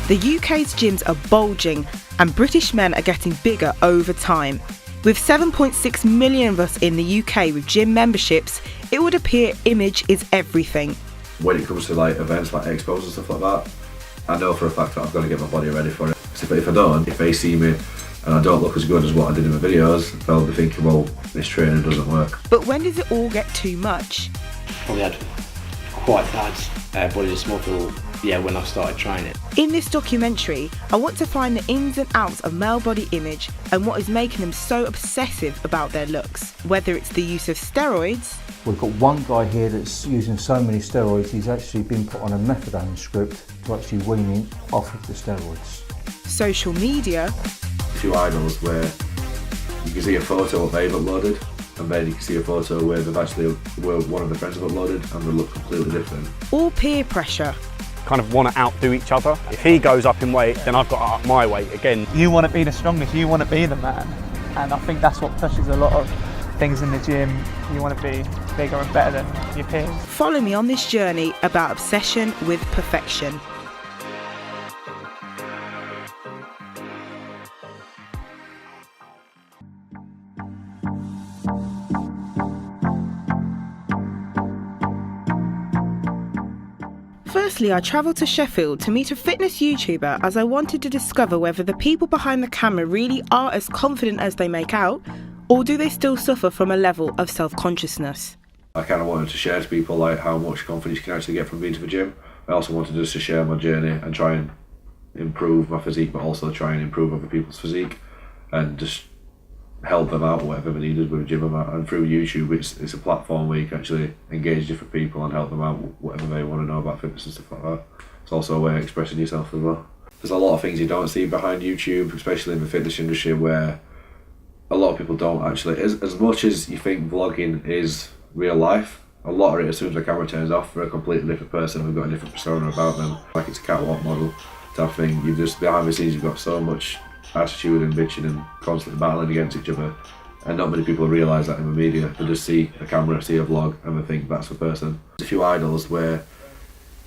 The UK's gyms are bulging and British men are getting bigger over time. With 7.6 million of us in the UK with gym memberships, it would appear image is everything. When it comes to like events like expos and stuff like that, I know for a fact that I've got to get my body ready for it. So if I don't, if they see me and I don't look as good as what I did in my videos, they'll be thinking, well, this training doesn't work. But when does it all get too much? Probably had quite bad body dysmorphia, when I started training. In this documentary, I want to find the ins and outs of male body image and what is making them so obsessive about their looks. Whether it's the use of steroids. We've got one guy here that's using so many steroids, he's actually been put on a methadone script to actually wean him off of the steroids. Social media. A few idols where you can see a photo of they've uploaded, and then you can see a photo where they've actually, where one of their friends have uploaded, and they look completely different. Or peer pressure. Kind of want to outdo each other. If he goes up in weight, then I've got to up my weight again. You want to be the strongest, you want to be the man. And I think that's what pushes a lot of things in the gym. You want to be bigger and better than your peers. Follow me on this journey about obsession with perfection. Firstly, I travelled to Sheffield to meet a fitness YouTuber as I wanted to discover whether the people behind the camera really are as confident as they make out, or do they still suffer from a level of self-consciousness. I kind of wanted to share to people like how much confidence you can actually get from being to the gym. I also wanted just to share my journey and try and improve my physique, but also try and improve other people's physique and just help them out whatever they needed with a gym amount. And through YouTube, it's a platform where you can actually engage different people and help them out whatever they want to know about fitness and stuff like that. It's also a way of expressing yourself as well. There's a lot of things you don't see behind YouTube, especially in the fitness industry, where a lot of people don't actually, as much as you think vlogging is real life, a lot of it, as soon as the camera turns off, they're a completely different person who've got a different persona about them. Like it's a catwalk model type thing. You've just, behind the scenes, you've got so much attitude and bitching and constantly battling against each other, and not many people realise that in the media. They just see a camera, see a vlog, and they think that's the person. There's a few idols where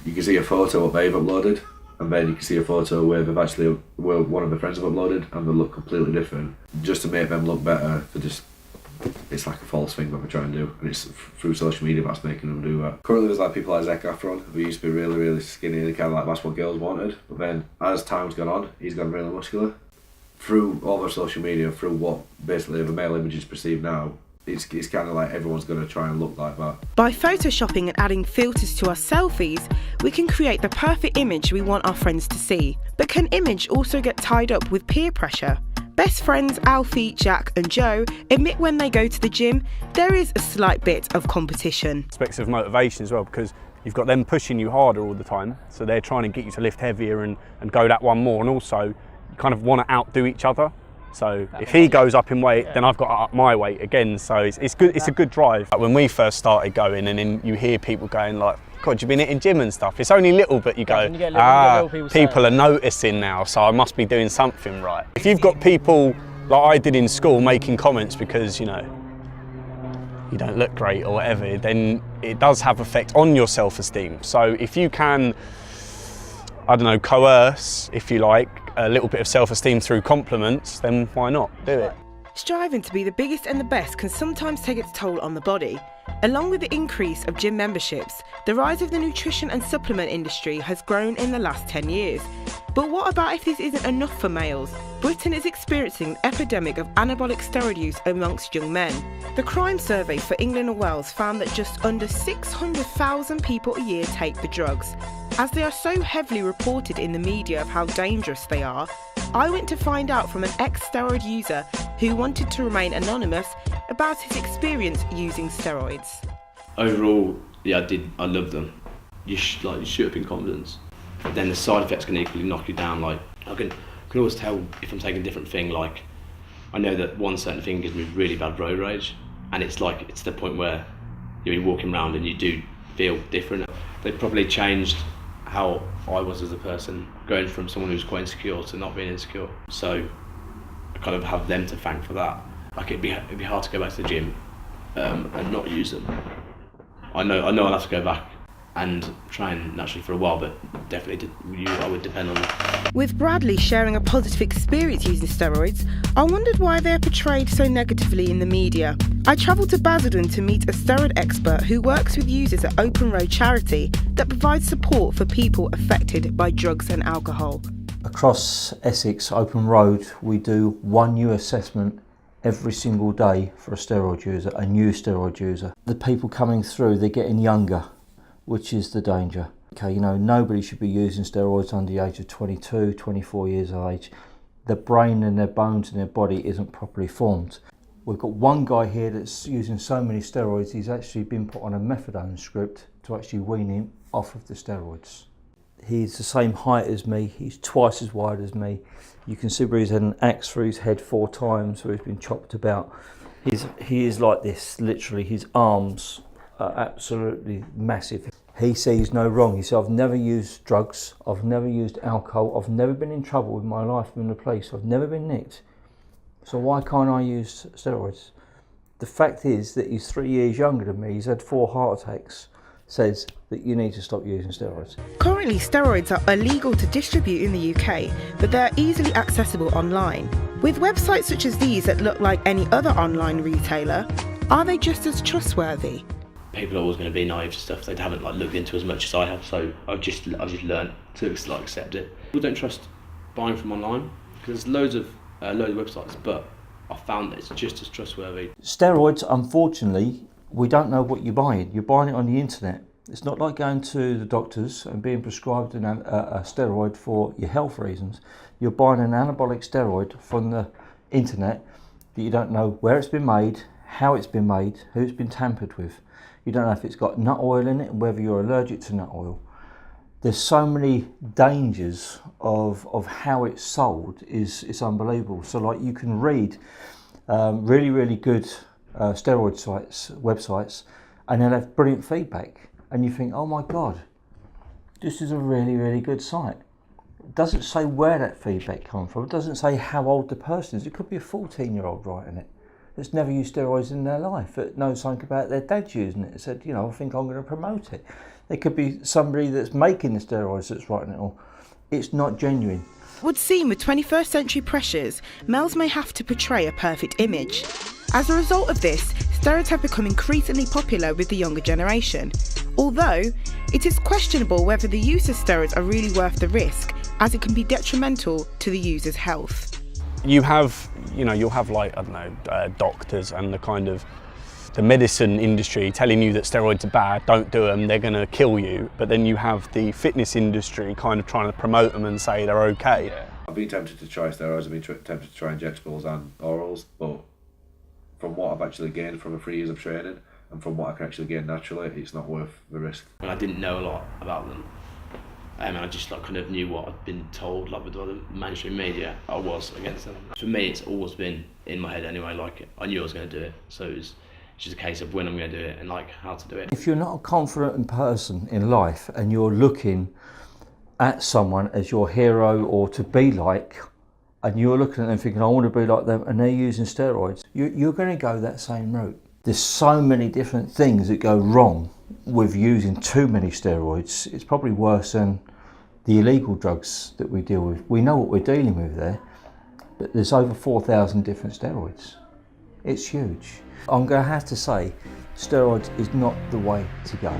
you can see a photo of they've uploaded, and then you can see a photo where they've actually, where one of their friends have uploaded, and they look completely different. Just to make them look better, it's like a false thing that they're trying to do, and it's through social media that's making them do that. Currently there's like people like Nickelle Hepburn, who used to be really, really skinny, and kind of like that's what girls wanted, but then as time's gone on, he's gone really muscular. Through all their social media, through what basically the male image is perceived now, it's kind of like everyone's going to try and look like that. By photoshopping and adding filters to our selfies, we can create the perfect image we want our friends to see. But can image also get tied up with peer pressure? Best friends Alfie, Jack and Joe admit when they go to the gym, there is a slight bit of competition. Aspects of motivation as well, because you've got them pushing you harder all the time, so they're trying to get you to lift heavier and go that one more, and also you kind of want to outdo each other. So if he goes up in weight, then I've got to up my weight again. So it's good. It's a good drive. Like when we first started going, and then you hear people going like, "God, you've been hitting gym and stuff." It's only little, but you go, people are noticing now, so I must be doing something right. If you've got people like I did in school making comments because you don't look great or whatever, then it does have effect on your self-esteem. So if you can, I don't know, coerce, if you like, a little bit of self-esteem through compliments, then why not do it? Striving to be the biggest and the best can sometimes take its toll on the body. Along with the increase of gym memberships, the rise of the nutrition and supplement industry has grown in the last 10 years. But what about if this isn't enough for males? Britain is experiencing an epidemic of anabolic steroid use amongst young men. The crime survey for England and Wales found that just under 600,000 people a year take the drugs. As they are so heavily reported in the media of how dangerous they are, I went to find out from an ex-steroid user who wanted to remain anonymous about his experience using steroids. Overall, yeah, I love them. You shoot up in confidence. But then the side effects can equally knock you down. Like I can always tell if I'm taking a different thing. Like I know that one certain thing gives me really bad road rage, and it's to the point where you're walking around and you do feel different. They've probably changed how I was as a person, going from someone who's quite insecure to not being insecure. So I kind of have them to thank for that. Like it'd be hard to go back to the gym and not use them. I know I'll have to go back and train naturally for a while, but definitely I would depend on it. With Bradley sharing a positive experience using steroids, I wondered why they are portrayed so negatively in the media. I travelled to Basildon to meet a steroid expert who works with users at Open Road charity that provides support for people affected by drugs and alcohol. Across Essex, Open Road, we do one new assessment every single day for a steroid user, a new steroid user. The people coming through, they're getting younger, which is the danger. Okay, nobody should be using steroids under the age of 22, 24 years of age. The brain and their bones and their body isn't properly formed. We've got one guy here that's using so many steroids, he's actually been put on a methadone script to actually wean him off of the steroids. He's the same height as me, he's twice as wide as me. You can see where he's had an axe through his head 4 times, where he's been chopped about. He is like this, literally, his arms are absolutely massive. He sees no wrong. He said, I've never used drugs, I've never used alcohol, I've never been in trouble with my life in the police, I've never been nicked. So why can't I use steroids? The fact is that he's 3 years younger than me, he's had 4 heart attacks, says that you need to stop using steroids. Currently, steroids are illegal to distribute in the UK, but they're easily accessible online. With websites such as these that look like any other online retailer, are they just as trustworthy? People are always going to be naive to stuff they haven't looked into as much as I have, so I've just learned to accept it. People don't trust buying from online because there's loads of websites, but I found that it's just as trustworthy. Steroids, unfortunately, we don't know what you're buying. You're buying it on the internet. It's not like going to the doctors and being prescribed a steroid for your health reasons. You're buying an anabolic steroid from the internet that you don't know where it's been made, how it's been made, who it's been tampered with. You don't know if it's got nut oil in it and whether you're allergic to nut oil. There's so many dangers of how it's sold, it's unbelievable. So you can read really, really good steroid websites, and they'll have brilliant feedback. And you think, oh my God, this is a really, really good site. It doesn't say where that feedback comes from. It doesn't say how old the person is. It could be a 14-year-old writing it that's never used steroids in their life, that knows something about their dad using it. It said, I think I'm going to promote it. It could be somebody that's making the steroids that's writing it all. It's not genuine. It would seem with 21st century pressures, males may have to portray a perfect image. As a result of this, steroids have become increasingly popular with the younger generation. Although, it is questionable whether the use of steroids are really worth the risk, as it can be detrimental to the user's health. You'll have doctors and the medicine industry telling you that steroids are bad, don't do them, they're going to kill you. But then you have the fitness industry trying to promote them and say they're okay. Yeah. I've been tempted to try steroids, I've been tempted to try injectables and orals, but from what I've actually gained from 3 years of training and from what I can actually gain naturally, it's not worth the risk. I didn't know a lot about them. I just knew what I'd been told, with all the mainstream media. I was against them. For me, it's always been in my head anyway. I knew I was going to do it, so it's just a case of when I'm going to do it and how to do it. If you're not a confident person in life and you're looking at someone as your hero or to be like, and you're looking at them thinking, I want to be like them, and they're using steroids, you're going to go that same route. There's so many different things that go wrong with using too many steroids. It's probably worse than the illegal drugs that we deal with. We know what we're dealing with there, but there's over 4,000 different steroids. It's huge. I'm going to have to say, steroids is not the way to go.